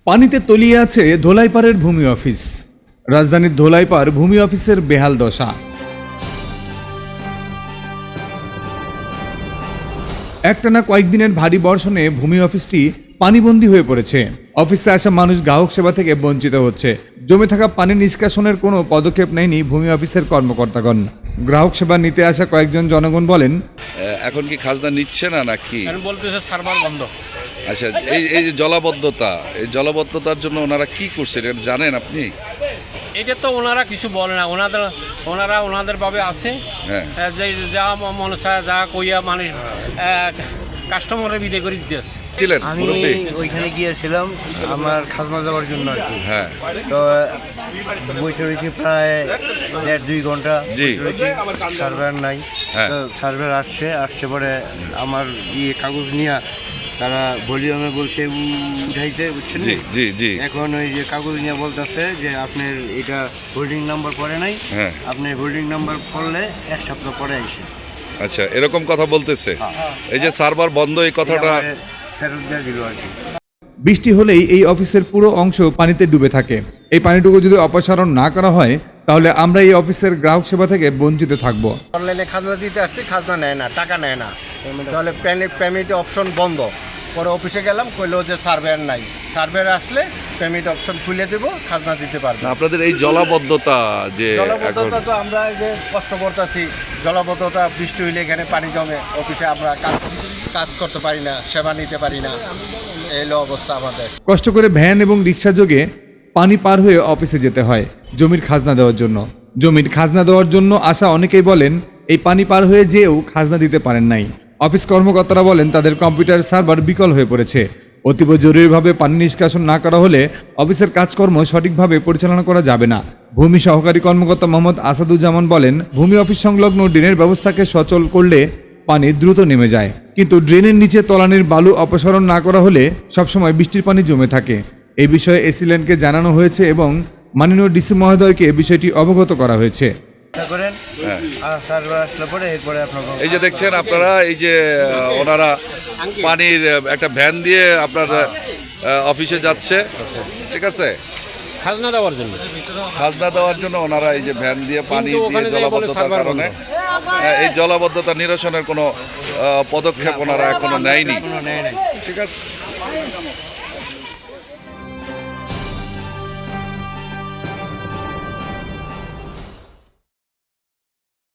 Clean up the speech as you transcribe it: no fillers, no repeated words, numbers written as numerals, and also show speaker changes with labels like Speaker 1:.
Speaker 1: পানিতে তলিয়ে আছে ধোলাইপাড়ের ভূমি অফিস। রাজধানীর ধোলাইপাড় ভূমি অফিসের বেহাল দশা। একটানা কয়েকদিনের ভারী বর্ষণে ভূমি অফিসটি পানিবন্দী হয়ে পড়েছে। অফিসে আসা মানুষ গ্রাহক সেবা থেকে বঞ্চিত হচ্ছে। জমে থাকা পানি নিষ্কাশনের কোনো পদক্ষেপ নেয়নি ভূমি অফিসের কর্মকর্তাগণ। গ্রাহক সেবা নিতে আসা কয়েকজন জনগণ বলেন,
Speaker 2: এখন কি খাজনা নিচ্ছে না নাকি?
Speaker 3: বলতেছে সার্ভার বন্ধ।
Speaker 2: আচ্ছা, এই যে জলাবদ্ধতা, এই জলাবদ্ধতার জন্য ওনারা কি করছে এটা জানেন আপনি?
Speaker 3: এটা তো ওনারা কিছু বলে না, ওনারা ওনাদের ভাবে আছে।
Speaker 2: হ্যাঁ,
Speaker 3: যে যা মনে চায় যা কইয়া মানুষ কাস্টমারের বিদায় করে দিতেছে।
Speaker 2: ছিলেন
Speaker 4: আমি ওইখানে গিয়েছিলাম আমার খাজনা দেওয়ার জন্য আর কি।
Speaker 2: হ্যাঁ,
Speaker 4: তো বসে রয়েছি প্রায় 1.5-2 ঘন্টা।
Speaker 2: জি।
Speaker 4: সার্ভার নাই।
Speaker 2: হ্যাঁ।
Speaker 4: তো সার্ভার আসছে পরে আমার কাগজ নিয়ে তারা ভলিউমে বলছে উঠাইতে, বুঝছেন?
Speaker 2: জি জি জি।
Speaker 4: এখন ওই যে কাগজ নিয়ে বলতেছে যে আপনার এটা হোল্ডিং নাম্বার পড়ে নাই।
Speaker 2: হ্যাঁ।
Speaker 4: আপনি হোল্ডিং নাম্বার পড়লে 1 সপ্তাহ পরে আইসে।
Speaker 2: আচ্ছা, এরকম কথা বলতেছে। এই যে সার্ভার বন্ধ, এই কথাটা
Speaker 4: ফেরত দিয়ে দিল আর কি।
Speaker 1: বৃষ্টি হলেই এই অফিসের পুরো অংশ পানিতে ডুবে থাকে। এই পানিটুকু যদি অপসারণ না করা হয় তাহলে আমরা এই অফিসের গ্রাহক সেবা থেকে বঞ্চিত থাকব।
Speaker 5: অনলাইনে খাজনা দিতে আসছি, খাজনা নেয় না, টাকা নেয় না। তাহলে পেমেন্ট অপশন বন্ধ। পরে অফিসে গেলাম, কইলো যে সার্ভেয়ার নাই। সার্ভেয়ার আসলে পেমেন্ট অপশন খুলে দেবো, খাজনা দিতে পারবো।
Speaker 2: আপনাদের এই জলাবদ্ধতা যে
Speaker 5: জলাবদ্ধতা তো আমরা এই যে কষ্ট করতেছি, জলাবদ্ধতা বৃষ্টি হইলে এখানে পানি জমে, অফিসে আমরা কাজ করতে পারি না, সেবা নিতে পারি না, এই হলো অবস্থা আমাদের।
Speaker 1: কষ্ট করে ভ্যান এবং রিক্সা যোগে পানি পার হয়ে অফিসে যেতে হয় জমির খাজনা দেওয়ার জন্য। জমির খাজনা দেওয়ার জন্য আসা অনেকেই বলেন এই পানি পার হয়ে যেও খাজনা দিতে পারেন নাই। অফিস কর্মকর্তারা বলেন তাদের কম্পিউটার সার্ভার বিকল হয়ে পড়েছে। অতীব জরুরিভাবে পানি নিষ্কাশন না করা হলে অফিসের কাজকর্ম সঠিকভাবে পরিচালনা করা যাবে না। ভূমি সহকারী কর্মকর্তা মোহাম্মদ আসাদুজ্জামান বলেন, ভূমি অফিস সংলগ্ন ড্রেনের ব্যবস্থাকে সচল করলে পানি দ্রুত নেমে যায়, কিন্তু ড্রেনের নিচে তলানির বালু অপসারণ না করা হলে সবসময় বৃষ্টির পানি জমে থাকে। এই বিষয়ে এসিল্যান্ডকে জানানো হয়েছে এবং মাননীয় ডিসি মহোদয়কে বিষয়টি অবগত করা হয়েছে।
Speaker 4: করেন সার্ভার আসলে পরে এরপরে আপনার
Speaker 2: এই যে দেখছেন আপনারা, এই যে ওনারা পানির একটা ভ্যান দিয়ে আপনার অফিসে যাচ্ছে, ঠিক আছে?
Speaker 3: খাজনা দেওয়ার জন্য
Speaker 2: খাজনা দেওয়ার জন্য ওনারা এই যে ভ্যান দিয়ে পানি
Speaker 3: কিন্তু
Speaker 2: দিয়ে
Speaker 3: ওখানে যেয়ে বলে
Speaker 2: জলাবদ্ধতার
Speaker 3: সার্ভার
Speaker 2: কারণে এই জলাবদ্ধতা নিরসনের কোনো পদক্ষেপ ওনারা এখনো নেয়নি, ঠিক আছে?